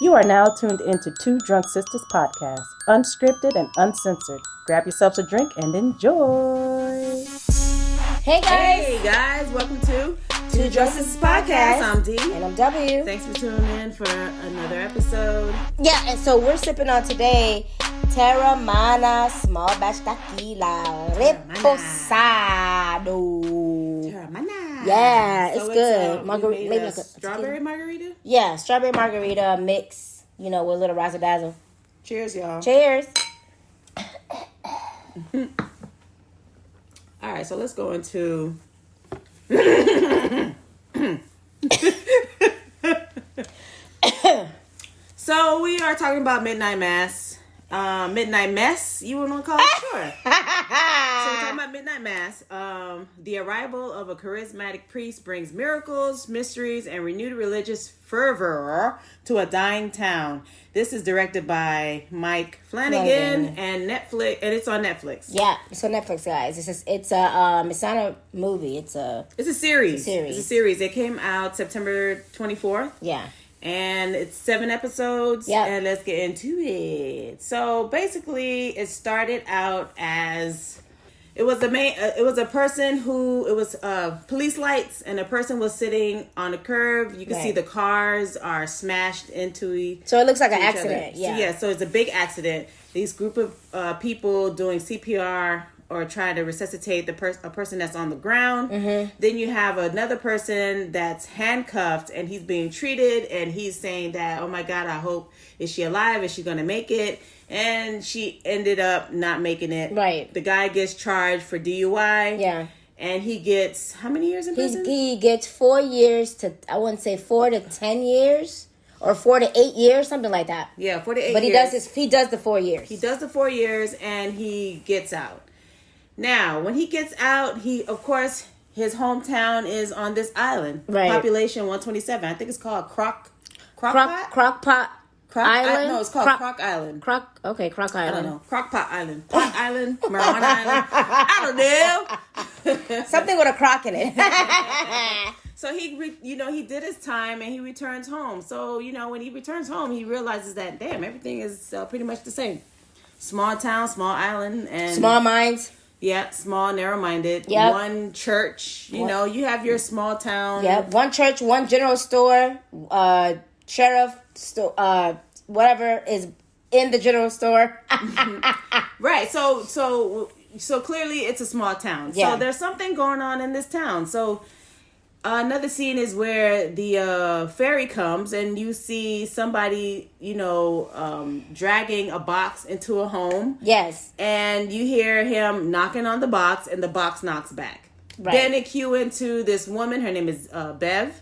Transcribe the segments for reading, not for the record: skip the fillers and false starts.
You are now tuned into Two Drunk Sistas podcast, unscripted and uncensored. Grab yourselves a drink and enjoy. Hey guys! Hey guys, welcome to Two Drunk Sistas podcast. I'm D. And I'm W. Thanks for tuning in for another episode. Yeah, and so we're sipping on today Teremana small batch tequila Reposado. Teremana. Yeah, So it's good. Margarita, maybe like a strawberry margarita. Yeah, strawberry margarita mix, with a little razzle dazzle. Cheers, y'all. Cheers. All right, so let's go into. So we are talking about Midnight Mass. Midnight Mess, you want to call it? Sure. So we're talking about Midnight Mass. The arrival of a charismatic priest brings miracles, mysteries, and renewed religious fervor to a dying town. This is directed by Mike Flanagan and Netflix, and it's on Netflix. Yeah, it's on Netflix, guys. It's not a movie. It's a series. It's a series. It came out September 24th. Yeah. And it's 7 episodes. Yeah. And let's get into it. So basically, it started out as it was police lights, and a person was sitting on a curb. You can see the cars are smashed into so it looks like an accident. Yeah. So it's a big accident. These group of people doing CPR or trying to resuscitate a person that's on the ground. Mm-hmm. Then you have another person that's handcuffed and he's being treated, and he's saying that, oh my God, I hope, is she alive? Is she going to make it? And she ended up not making it. Right. The guy gets charged for DUI. Yeah. And he gets how many years in prison? He gets 4 years to, I wouldn't say 4 to 10 years. Or 4 to 8 years, something like that. Yeah, 4 to 8 years. But he does the 4 years. He does the 4 years, and he gets out. Now, when he gets out, of course, his hometown is on this island. Right. Population 127. I think it's called Crockpot Island? No, it's called Croc Island. Croc Island. I don't know. Crockpot Island. Pot Island. Marijuana Island. I don't know. Something with a croc in it. So he did his time and he returns home. So, when he returns home, he realizes that, damn, everything is pretty much the same. Small town, small island. And small minds. Yeah, small, narrow-minded. Yep. One church. You have your small town. Yep. One church, one general store, sheriff, whatever is in the general store. Right. So clearly it's a small town. Yeah. So there's something going on in this town. So another scene is where the ferry comes and you see somebody, dragging a box into a home. Yes. And you hear him knocking on the box and the box knocks back. Right. Then they cue into this woman. Her name is Bev.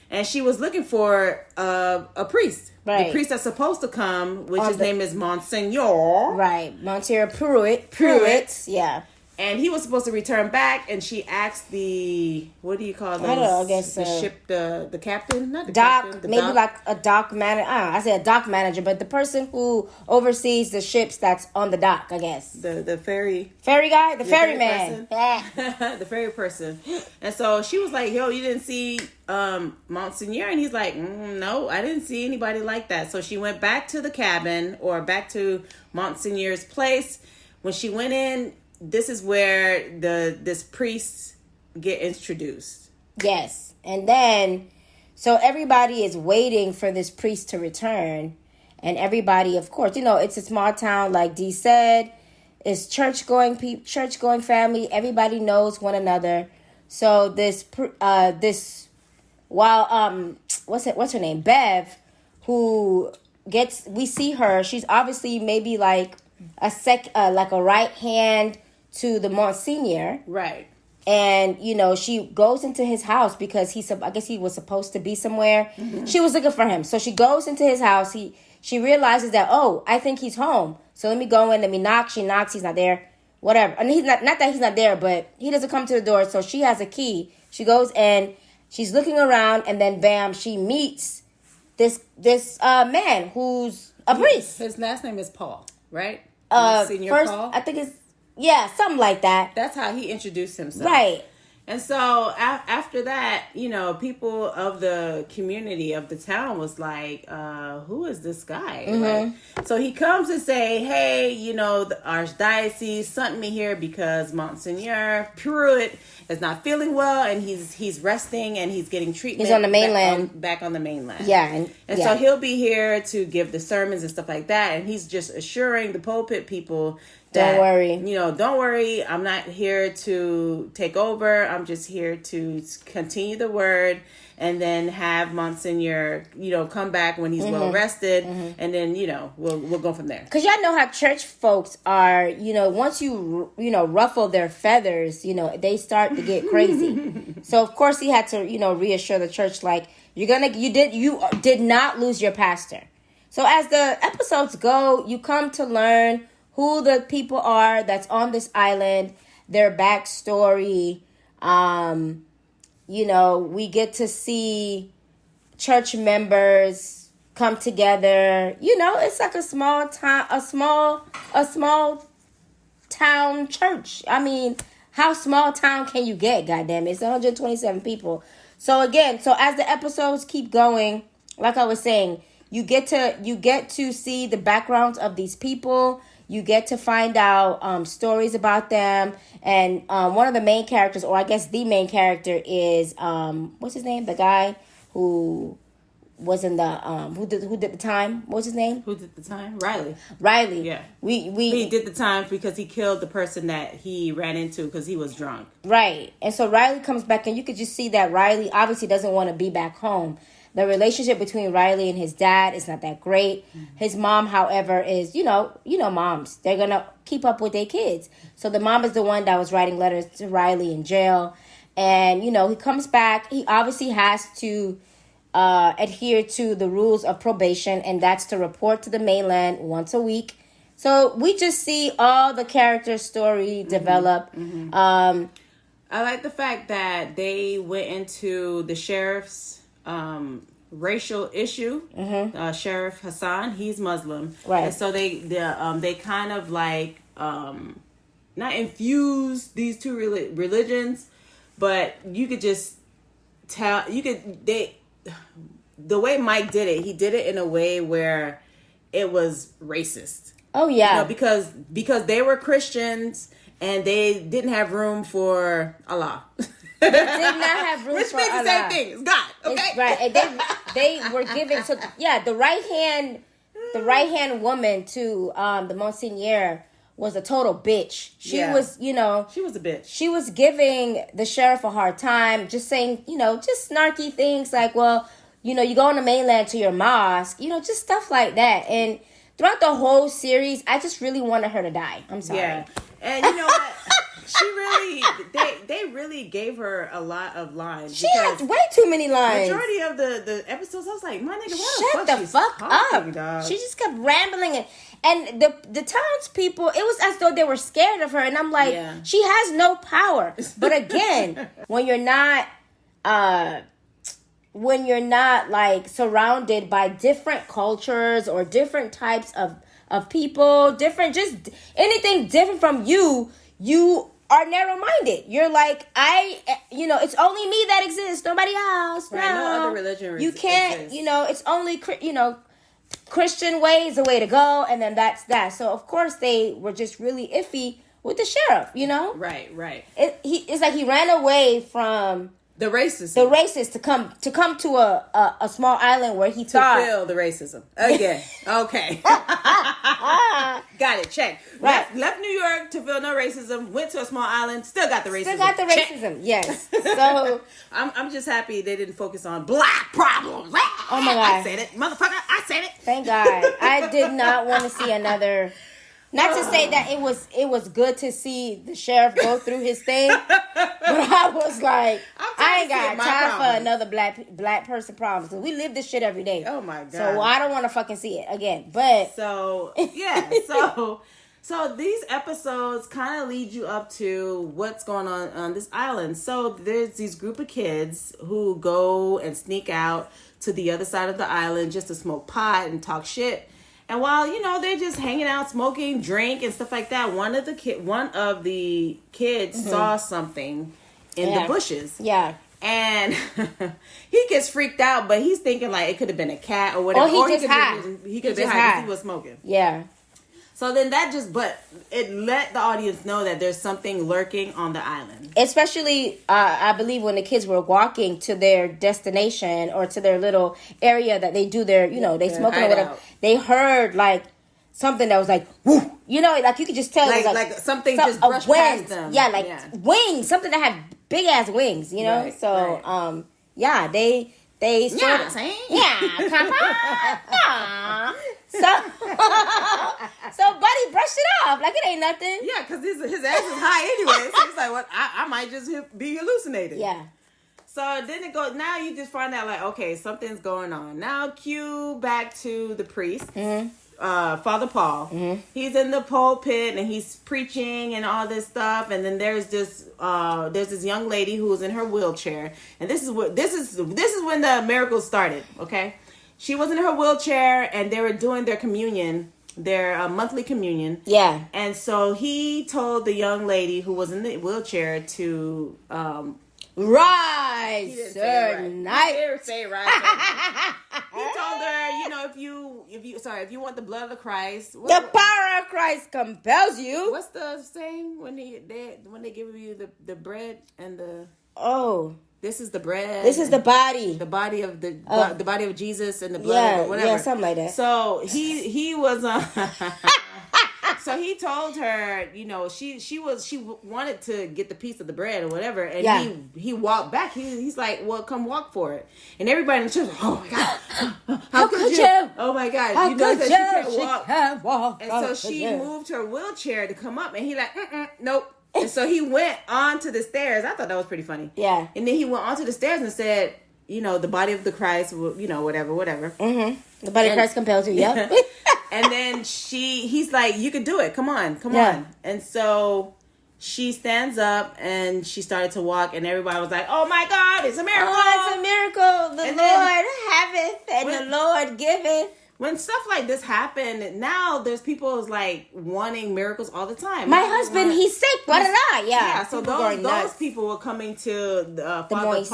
And she was looking for a priest. Right. The priest that's supposed to come, which his name is Monsignor. Right. Monsignor Pruitt. Yeah. And he was supposed to return back, and she asked what do you call those? I don't know, I guess the ship, the captain, not the dock, captain, maybe dock. Like a dock manager. I say a dock manager, but the person who oversees the ships that's on the dock, I guess. The ferry guy, the ferryman, the ferry person. And so she was like, "Yo, you didn't see Monsignor?" And he's like, "No, I didn't see anybody like that." So she went back to the cabin or back to Monsignor's place. When she went in, this is where this priest get introduced. Yes. And then, so everybody is waiting for this priest to return. And everybody, of course, it's a small town, like Dee said. It's church-going family. Everybody knows one another. So what's her name? Bev, we see her. She's obviously maybe like like a right hand to the Monsignor. Right. And, she goes into his house because I guess he was supposed to be somewhere. Mm-hmm. She was looking for him. So she goes into his house. She realizes that, I think he's home. So let me go in, let me knock. She knocks, he's not there. Whatever. And he's not that he's not there, but he doesn't come to the door. So she has a key. She goes in, she's looking around, and then bam, she meets this man who's a priest. His last name is Paul, right? Senior Paul? I think it's, yeah, something like that. That's how he introduced himself. Right. And so after that, people of the community of the town was like, who is this guy? Like, so he comes and say, hey, the archdiocese sent me here because Monsignor Pruitt is not feeling well and he's resting and he's getting treatment. He's on the mainland. Back on the mainland. Yeah. So he'll be here to give the sermons and stuff like that. And he's just assuring the pulpit people that, don't worry. Don't worry. I'm not here to take over. I'm just here to continue the word and then have Monsignor, come back when he's well rested. And then, we'll go from there. Because y'all know how church folks are, once you ruffle their feathers, they start to get crazy. So, of course, he had to, reassure the church, like, you did not lose your pastor. So as the episodes go, you come to learn who the people are that's on this island, their backstory. We get to see church members come together. It's like a small town church. I mean, how small town can you get? Goddamn, it's 127 people. So again, as the episodes keep going, like I was saying, you get to see the backgrounds of these people. You get to find out stories about them. And one of the main characters, or I guess the main character, is what's his name? The guy who was in the who did the time? What's his name? Who did the time? Riley. Yeah. He did the time because he killed the person that he ran into because he was drunk. Right. And so Riley comes back, and you could just see that Riley obviously doesn't want to be back home. The relationship between Riley and his dad is not that great. His mom, however, is, moms. They're going to keep up with their kids. So the mom is the one that was writing letters to Riley in jail. And, he comes back. He obviously has to adhere to the rules of probation, and that's to report to the mainland once a week. So we just see all the character story develop. I like the fact that they went into the sheriff's racial issue. Sheriff Hassan, he's Muslim, right? And so they kind of like not infuse these two religions, but you could just tell the way Mike did it. He did it in a way where it was racist. Oh yeah, because they were Christians and they didn't have room for Allah. They did not have room Which for means Allah. the same thing. It's God. Okay. It's right. And they were given the right hand woman to the Monsignor was a total bitch. She was, she was a bitch. She was giving the sheriff a hard time, just saying, just snarky things like, well, you go on the mainland to your mosque, just stuff like that. And throughout the whole series, I just really wanted her to die. I'm sorry. Yeah. And you know what? They really gave her a lot of lines. She had way too many lines. Majority of the episodes, I was like, my nigga, Shut the fuck up. Dog? She just kept rambling. And the townspeople, it was as though they were scared of her. And I'm like, she has no power. But again, when you're not like surrounded by different cultures or different types of people, just anything different from you are narrow-minded. You're like, it's only me that exists, nobody else. Right, no other religion you can't exists. It's only Christian way is the way to go, and then that's that. So of course they were just really iffy with the sheriff. Right. It's like he ran away from the racism to come to a small island where he thought to feel the racism again. Okay. Got it. Check. Right. Left New York to feel no racism. Went to a small island. Still got the racism. Check. Yes. So I'm just happy they didn't focus on black problems. Oh my God. I said it, motherfucker. I said it. Thank God. I did not want to see another. Not to say that it was good to see the sheriff go through his thing, but I was like, I ain't got time for another black person problem. So we live this shit every day. Oh my God. So I don't want to fucking see it again. But so yeah, so these episodes kind of lead you up to what's going on this island. So there's these group of kids who go and sneak out to the other side of the island just to smoke pot and talk shit. And while, they're just hanging out, smoking, drink, and stuff like that, one of the kids saw something in the bushes. Yeah. And he gets freaked out, but he's thinking like it could have been a cat or whatever. Or he could have been high because he was smoking. Yeah. So then but it let the audience know that there's something lurking on the island. Especially, I believe when the kids were walking to their destination or to their little area that they do their, they smoking or whatever. They heard like something that was like, woo, like you could just tell. Like something just brushed past them. Yeah, wings, something that had big ass wings, Right, So, right. they sort of, come on. So Buddy brushed it off like it ain't nothing. Yeah, because his ass is high anyway. So he's like, "What? I might just be hallucinating." Yeah. So then it goes. Now you just find out like, okay, something's going on. Now cue back to the priest, Father Paul. Mm-hmm. He's in the pulpit and he's preaching and all this stuff. And then there's this young lady who's in her wheelchair. And this is when the miracles started. Okay. She was in her wheelchair, and they were doing their communion, their monthly communion. Yeah. And so he told the young lady who was in the wheelchair to rise, sir. He didn't say rise. He told her, if you want the blood of Christ, the power of Christ compels you. What's the saying when they give you the bread and the this is the bread. This is the body. The body of the body of Jesus and the blood or whatever. Yeah, something like that. So he was so he told her, she wanted to get the piece of the bread or whatever, and he walked back. He's like, well, come walk for it. And everybody in the church, oh my God, how could you? Oh my God, how you know that she can't walk. And so she moved her wheelchair to come up, and he like, nope. And so he went onto the stairs. I thought that was pretty funny. Yeah. And then he went onto the stairs and said, the body of the Christ, whatever. Mm-hmm. The body of Christ compels you. Yep. And then he's like, you can do it. Come on. And so she stands up and she started to walk, and everybody was like, oh my God, it's a miracle. Oh, it's a miracle. The Lord haveth and the Lord giveth. When stuff like this happened, now there's people like wanting miracles all the time. My husband, he's sick. Yeah. So those people were coming to Father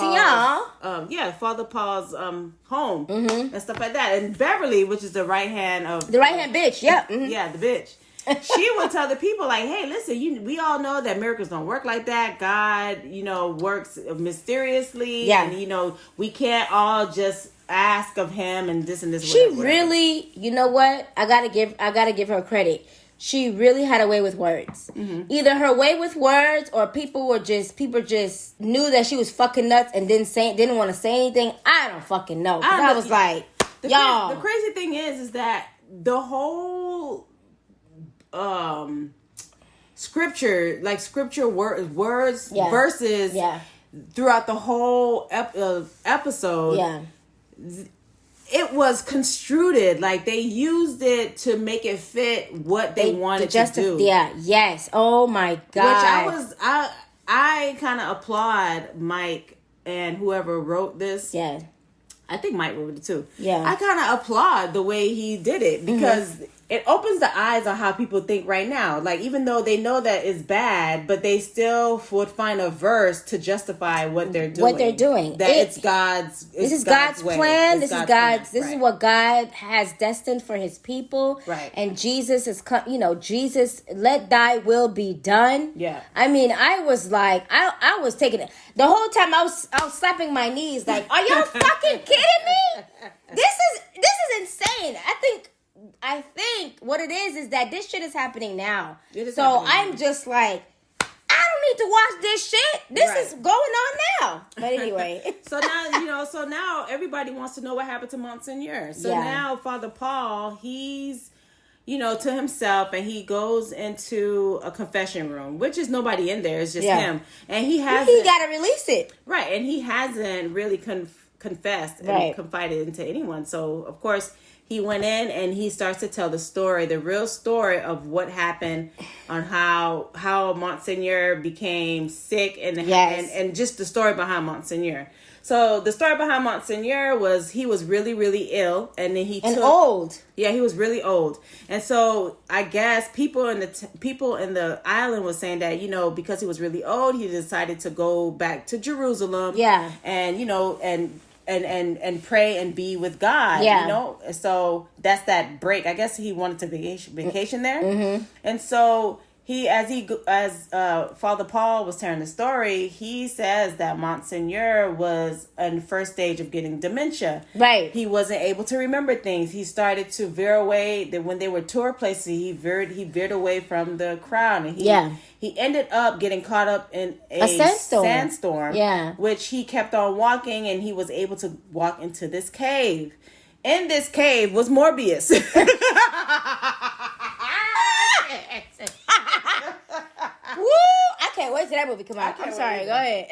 Paul's home and stuff like that. And Beverly, which is the right hand bitch. Yeah. Mm-hmm. Yeah, the bitch. She would tell the people like, hey, listen, we all know that miracles don't work like that. God, works mysteriously. Yeah. And, we can't all just ask of him and this and this. She really, you know what? I gotta give her credit. She really had a way with words. Mm-hmm. Either her way with words, or people just knew that she was fucking nuts and didn't want to say anything. I don't fucking know. I was like, y'all. The crazy thing is that the whole scripture words verses throughout the whole episode, it was construed, like they used it to make it fit what they wanted to do. Yeah, yes. Oh my God. Which I kind of applaud Mike and whoever wrote this. Yeah. I think Mike wrote it too. Yeah. I kind of applaud the way he did it, because it opens the eyes on how people think right now. Like, even though they know that it's bad, but they still would find a verse to justify what they're doing. That it's God's plan. This is God's. This right. is what God has destined for His people. Right. And Jesus is, Jesus, let Thy will be done. Yeah. I mean, I was like, I was taking it the whole time. I was slapping my knees, like, are y'all fucking kidding me? This is insane. I think what it is that this shit is happening now. So I'm just like, I don't need to watch this shit. This is going on now. But anyway. So now everybody wants to know what happened to Monsignor. So now Father Paul, he's, to himself, and he goes into a confession room, which is nobody in there. It's just him. And he got to release it. Right. And he hasn't really confessed and confided into anyone. So, of course, he went in and he starts to tell the real story of what happened, on how Monsignor became sick, and just the story behind Monsignor. So the story behind Monseigneur was he was really, really ill, and then he old. Yeah, he was really old, and so I guess people in the island was saying that because he was really old, he decided to go back to Jerusalem. Yeah, and and pray and be with God. Yeah, so that's that break. I guess he wanted to vacation there, and so. As Father Paul was telling the story, he says that Monseigneur was in the first stage of getting dementia. Right. He wasn't able to remember things. He started to veer away. That when they were tour places, he veered away from the crowd, and he ended up getting caught up in a sandstorm. Yeah. Which he kept on walking, and he was able to walk into this cave. In this cave was Morbius. Woo! I can't wait till that movie come out. I'm sorry. Go ahead.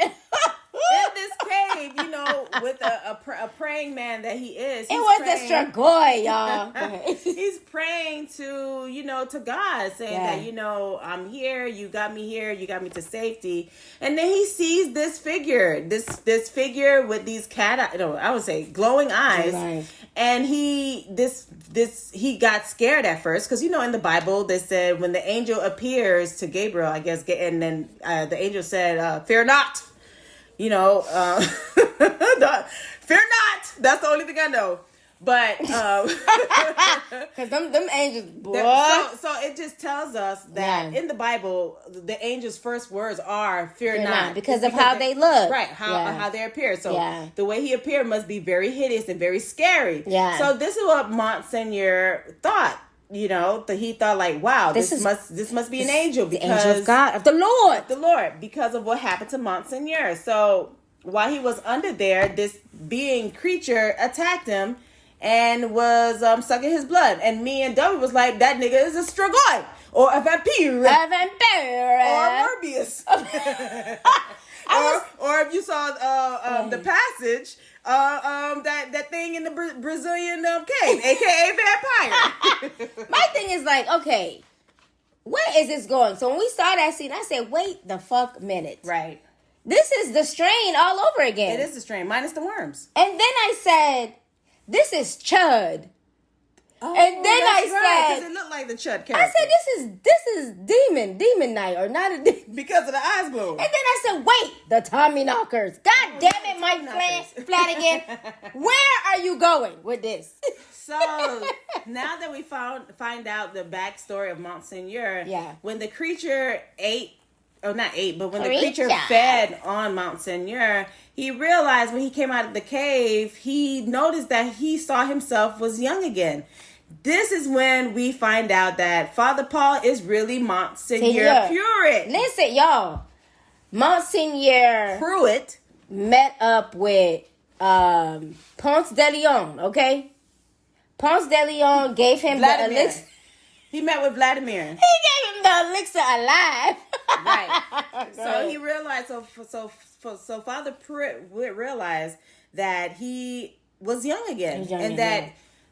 In this cave, with a praying man that he is. It was the Strigoi, y'all. He's praying to, to God, saying that, I'm here, you got me here, you got me to safety. And then he sees this figure, this figure with these I would say glowing eyes. Nice. And he got scared at first because, in the Bible, they said when the angel appears to Gabriel, I guess, and then the angel said, fear not. Fear not. That's the only thing I know. But because them angels, boy. So it just tells us that in the Bible, the angels' first words are "fear not," because of how they look, right? How they appear. So the way he appeared must be very hideous and very scary. Yeah. So this is what Monseigneur thought. That he thought like, wow, this must be an angel, because the angel of God, of the Lord, because of what happened to Monseigneur. So while he was under there, this creature attacked him and was sucking his blood. And me and Dubby was like, that nigga is a Strigoi or a vampire or Morbius. Or if you saw the passage. That thing in the Brazilian cave, aka vampire. My thing is like, okay, where is this going? So when we saw that scene, I said, wait the fuck minute. Right. This is the strain all over again. It is the strain, minus the worms. And then I said, this is Chud. Oh, and then I said, because it looked like the Chud character. I said, this is demon night, or not a demon. Because of the eyes glowing. And then I said, wait, the Tommy knockers. God damn it, Mike Flanagan. Where are you going with this? So now that we find out the backstory of Monseigneur, when the creature when the creature fed on Monseigneur, he realized when he came out of the cave, he noticed that he saw himself was young again. This is when we find out that Father Paul is really Monseigneur Pruitt. Listen, y'all. Monseigneur Pruitt met up with Ponce de Leon, okay? Ponce de Leon gave him the elixir. He met with Vladimir. He gave him the elixir alive. Right. So he realized, so Father Pruitt realized that he was young again.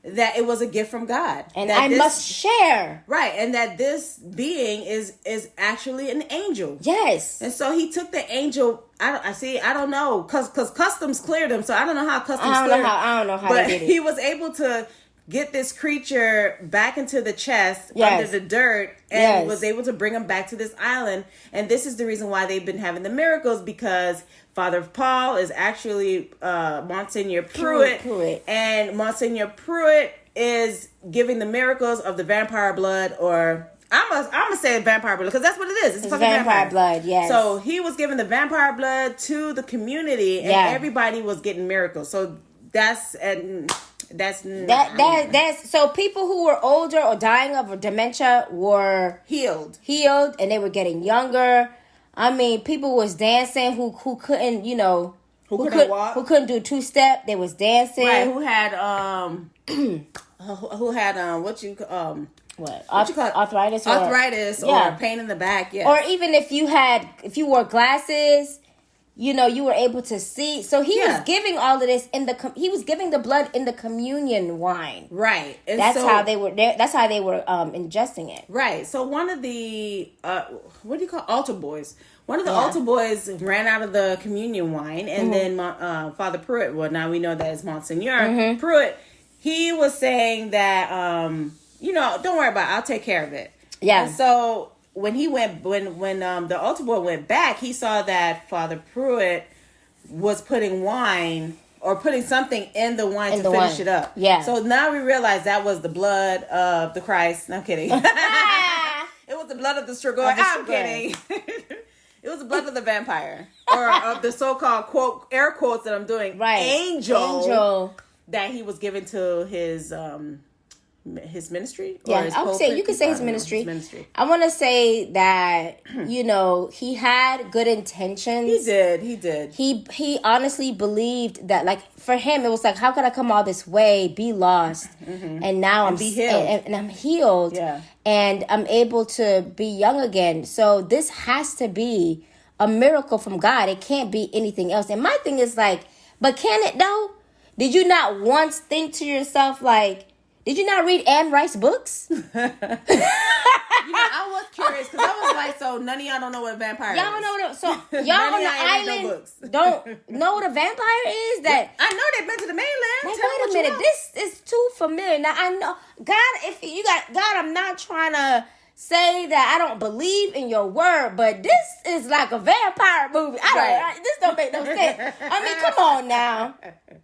That it was a gift from God. And I must share. Right. And that this being is actually an angel. Yes. And so he took the angel. I don't know. Because customs cleared him. So I don't know how customs cleared him. I don't know how they did it. He was able to get this creature back into the chest under the dirt and was able to bring him back to this island. And this is the reason why they've been having the miracles, because Father Paul is actually Monseigneur Pruitt. And Monseigneur Pruitt is giving the miracles of the vampire blood, or I'm gonna say vampire blood because that's what it is. It's fucking vampire blood, yes. So he was giving the vampire blood to the community, and everybody was getting miracles. So that's so people who were older or dying of dementia were healed, and they were getting younger. I mean, people was dancing who couldn't, who couldn't walk, who couldn't do 2-step. They was dancing. Right. Who had what you call arthritis or pain in the back. Yeah. Or even if you wore glasses. you were able to see. So he was giving all of this he was giving the blood in the communion wine. Right. And that's how they were ingesting it. Right. So one of the what do you call altar boys? One of the altar boys ran out of the communion wine, and then Father Pruitt, well, now we know that it's Monsignor Pruitt, he was saying that, don't worry about it, I'll take care of it. Yeah. And so when the altar boy went back, he saw that Father Pruitt was putting wine or putting something in the wine to finish it up. Yeah. So now we realize that was the blood of the Christ. No, I'm kidding. It was the blood of the Strigoi. I'm kidding. It was the blood of the vampire, or of the so-called quote air quotes that I'm doing. Right, angel that he was given to his ministry. Or his I would say you could say his ministry. I want to say that he had good intentions. He did. He honestly believed that, like, for him it was like, how could I come all this way, be lost, and now I'm healed, and I'm healed, and I'm able to be young again. So this has to be a miracle from God. It can't be anything else. And my thing is like, but can it though? Did you not once think to yourself like, did you not read Anne Rice books? I was curious because I was like, so none of y'all don't know what a vampire is. Y'all don't know so y'all on the island don't know what a vampire is? That I know they've been to the mainland. Like, wait a minute, this is too familiar. Now I know God, I'm not trying to say that I don't believe in your word, but this is like a vampire movie. This don't make no sense. I mean, come on now.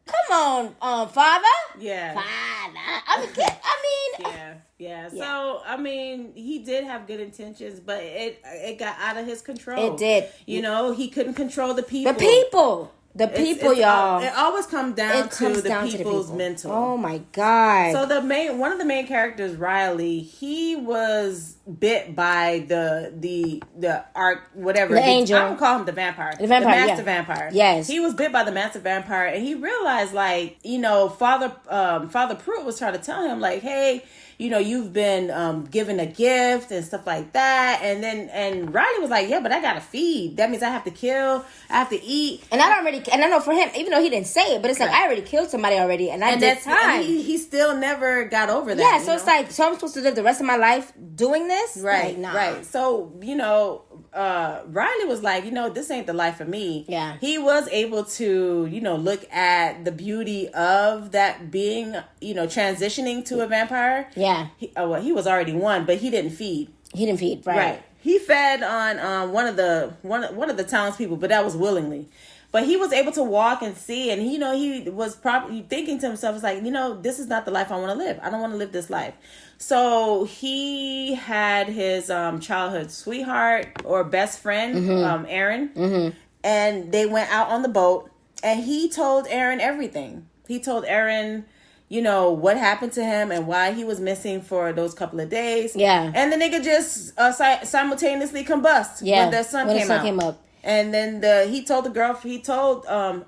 Come on, Father. Yeah. Father. Yeah. So, I mean, he did have good intentions, but it got out of his control. It did. He couldn't control the people. The people, y'all. It always comes down to the people's mental. Oh my God. So one of the main characters, Riley, he was bit by the angel. I don't call him the vampire. The master vampire. Yes. He was bit by the master vampire, and he realized, like, Father Pruitt was trying to tell him, like, hey, you've been given a gift and stuff like that. And Riley was like, yeah, but I gotta feed. That means I have to kill. I have to eat. And I know for him, even though he didn't say it, but it's like, I already killed somebody already. And did time. He still never got over that. Yeah, so it's like, so I'm supposed to live the rest of my life doing this? Right, right. So, Riley was like, this ain't the life for me. Yeah. He was able to, look at the beauty of that being, transitioning to a vampire. Yeah. He was already one, but he didn't feed. Right. Right. He fed on one of the townspeople, but that was willingly. But he was able to walk and see, and he was probably thinking to himself, it's like, this is not the life I want to live. I don't want to live this life. So he had his childhood sweetheart or best friend, Aaron, and they went out on the boat, and he told Aaron everything. He told Aaron, what happened to him and why he was missing for those couple of days. Yeah. And the nigga just simultaneously combust when the sun came up. And then he told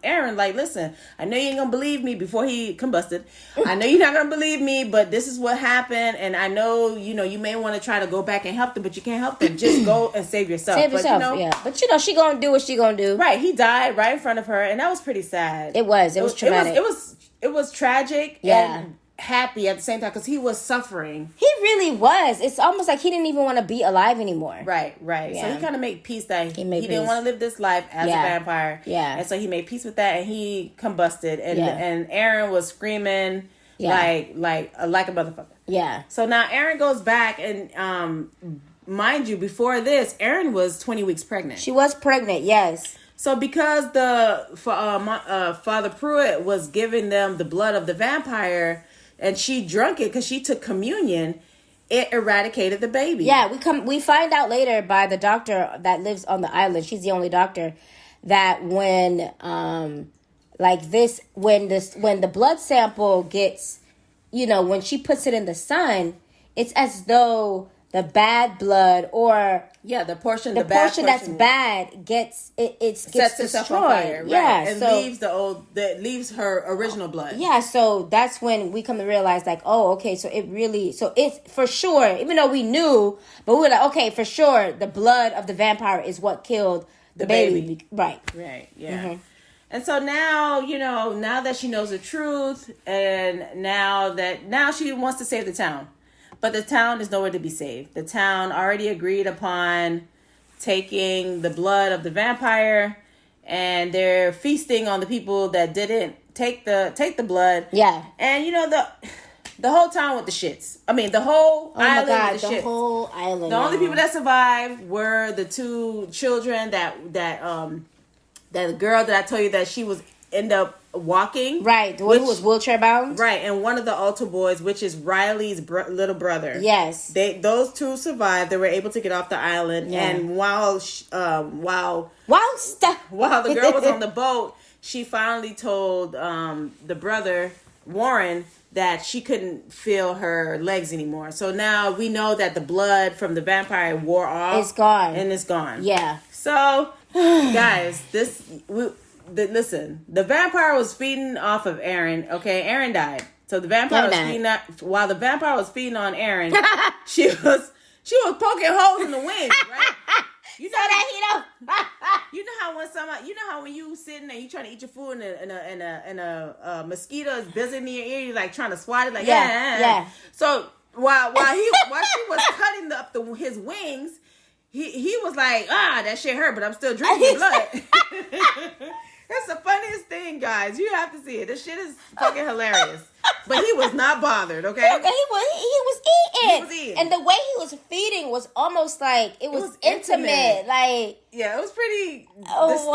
Aaron, like, listen, I know you ain't gonna believe me before he combusted. I know you're not gonna believe me, but this is what happened. And I know, you may want to try to go back and help them, but you can't help them. Just go and save yourself. Yeah. But she gonna do what she gonna do. Right. He died right in front of her, and that was pretty sad. It was traumatic. It was tragic. Yeah. And happy at the same time because he was suffering. He really was. It's almost like he didn't even want to be alive anymore. Right. Yeah. So he kind of made peace that he didn't want to live this life as a vampire. Yeah. And so he made peace with that, and he combusted. And Aaron was screaming like a motherfucker. Yeah. So now Aaron goes back, and mind you, before this, Aaron was 20 weeks pregnant. She was pregnant. Yes. So because Father Pruitt was giving them the blood of the vampire, and she drank it because she took communion, it eradicated the baby. Yeah, we find out later by the doctor that lives on the island. She's the only doctor that when the blood sample gets, when she puts it in the sun, it's as though the bad blood or the portion that's bad gets sets itself on fire, right? Yeah, and leaves her original blood. Yeah, so that's when we come to realize, like, oh, okay, so it's for sure, even though we knew, but we were like, okay, for sure, the blood of the vampire is what killed the baby. Right. Right. Yeah. And so now, now that she knows the truth, and now she wants to save the town. But the town is nowhere to be saved. The town already agreed upon taking the blood of the vampire, and they're feasting on the people that didn't take the blood. Yeah. And the whole town with the shits. I mean, the whole island with the shits. The whole island. The only people that survived were the two children that the girl that I told you that she was end up walking. Right, the one who was wheelchair bound. Right, and one of the altar boys, which is Riley's little brother. Yes, those two survived. They were able to get off the island, and while the girl was on the boat, she finally told the brother Warren that she couldn't feel her legs anymore. So now we know that the blood from the vampire wore off. It's gone. And it's gone. Yeah. So, guys, listen, the vampire was feeding off of Aaron. Okay, Aaron died. So the vampire was feeding while the vampire was feeding on Aaron, she was poking holes in the wings, right? You know how when you sitting and you trying to eat your food and a mosquito is buzzing in your ear, you're like trying to swat it, like yeah. So while she was cutting up his wings, he was like, that shit hurt, but I'm still drinking blood. That's the funniest thing, guys. You have to see it. This shit is fucking hilarious. But he was not bothered, okay? He was eating. And the way he was feeding was almost like it was intimate. Like, yeah, it was pretty disturbing.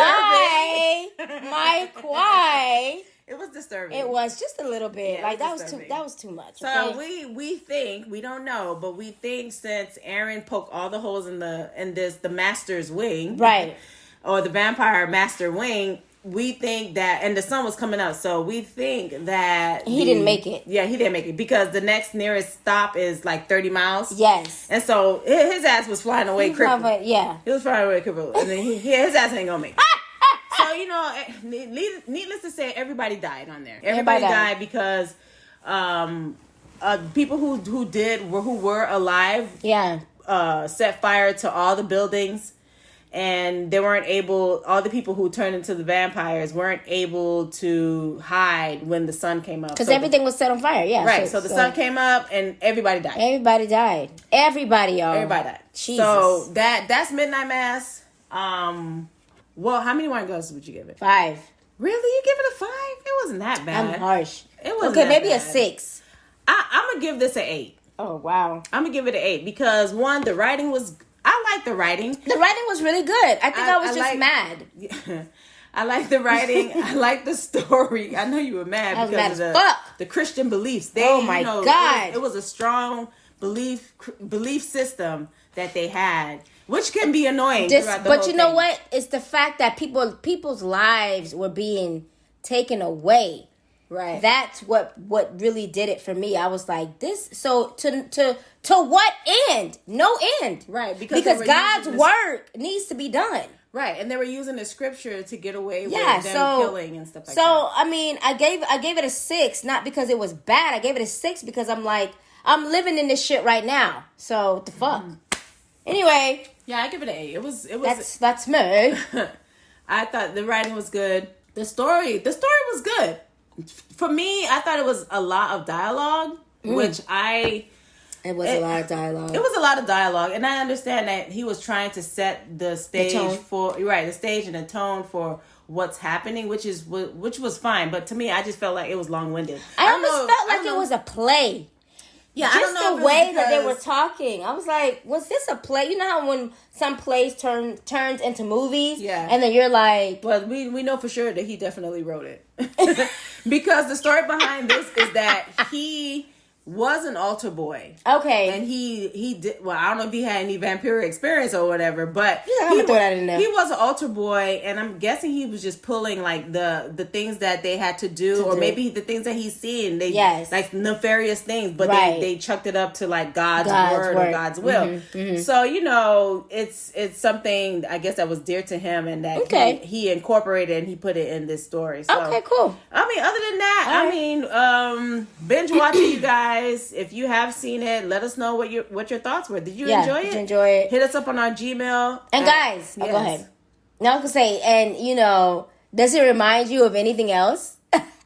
Why? It was disturbing. It was just a little bit. Yeah, like that was too much. So we think, we don't know, but we think since Aaron poked all the holes in the master's wing, right, or the vampire master wing, we think that, and the sun was coming up, so we think that he didn't make it. Yeah, he didn't make it because the next nearest stop is like 30 miles. Yes, and so his ass was flying away crippled. Yeah, he was flying away crippled, and then his ass ain't gonna make it. So needless to say, everybody died on there. Everybody died because people who were alive, set fire to all the buildings. And they weren't able, all the people who turned into the vampires weren't able to hide when the sun came up. Because everything was set on fire, yeah. Right, so the sun came up and everybody died. Everybody died. Everybody, y'all. Everybody died. Jesus. So that's Midnight Mass. Well, how many wine glasses would you give it? 5. Really? You give it a 5? It wasn't that bad. I'm harsh. It wasn't okay, maybe bad. a 6. I'm going to give this an 8. Oh, wow. I'm going to give it an 8 because, one, the writing was... I like the writing. The writing was really good. I think I was just mad. I like the writing. I like the story. I know you were mad because of the Christian beliefs. Oh my God. It was a strong belief system that they had, which can be annoying throughout the whole thing. But you know what? It's the fact that people's lives were being taken away. Right. That's what really did it for me. I was like, this. So to what end? No end. Right. Because God's work needs to be done. Right. And they were using the scripture to get away with them killing and stuff like that. So I mean, I gave it a 6, not because it was bad. I gave it a 6 because I'm like, I'm living in this shit right now. So what the fuck? Anyway. Yeah, I give it an 8. It was. That's me. I thought the writing was good. The story was good. For me, I thought it was a lot of dialogue, It was a lot of dialogue. It was a lot of dialogue, and I understand that he was trying to set the stage the stage and the tone for what's happening, which was fine. But to me, I just felt like it was long-winded. I almost felt like it was a play. Yeah, just I don't know the way that they were talking. I was like, was this a play? You know how when some plays turns into movies? Yeah. And then you're like... But we know for sure that he definitely wrote it. Because the story behind this is that he was an altar boy. Okay. And he did... Well, I don't know if he had any vampire experience or whatever, but... Yeah, I'm going to throw that in there. He was an altar boy, and I'm guessing he was just pulling, like, the things that they had to do, or maybe the things that he's seeing. Like, nefarious things, but they chucked it up to, like, God's word or God's will. Mm-hmm, mm-hmm. So, it's something, I guess, that was dear to him, and that he incorporated and he put it in this story. So, okay, cool. I mean, other than that, binge watching, you guys. If you have seen it, let us know what your thoughts were. Did you enjoy it? Enjoy it? Hit us up on our Gmail. And guys, go ahead. Now I was gonna say, and you know, does it remind you of anything else?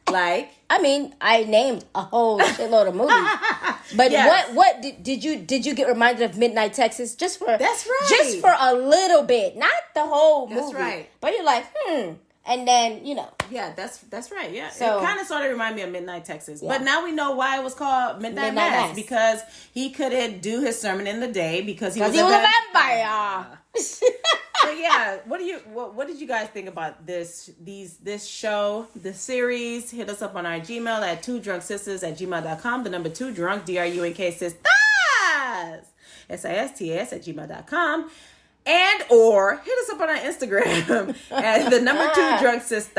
Like, I mean, I named a whole shitload of movies, but Yes. what did you get reminded of Midnight Texas? Just for That's right. just for a little bit, not the whole movie. That's right. But you're like, and then you know, yeah, that's right. Yeah, So- it kind of sort of reminded me of Midnight Texas, Yeah. but now we know why it was called Midnight Mass, because he couldn't do his sermon in the day because he was a vampire. So yeah, what did you guys think about this show, this series? Hit us up on our Gmail at 2drunksisters@gmail.com. The number 2 drunk DRUNK sistas SISTAS@gmail.com. And or hit us up on our Instagram at the number 2 drunk sisters.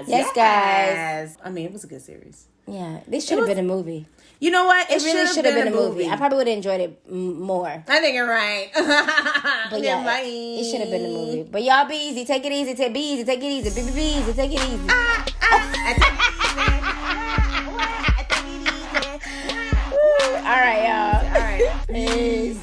Yes, guys. I mean, it was a good series. Yeah, this should have been a movie. You know what? It really should have been a movie. I probably would have enjoyed it more. I think you're right. But yeah, it should have been a movie. But y'all be easy. Take it easy. Be easy. Take it easy. Be easy. Take it easy. All right, y'all. All right. Peace.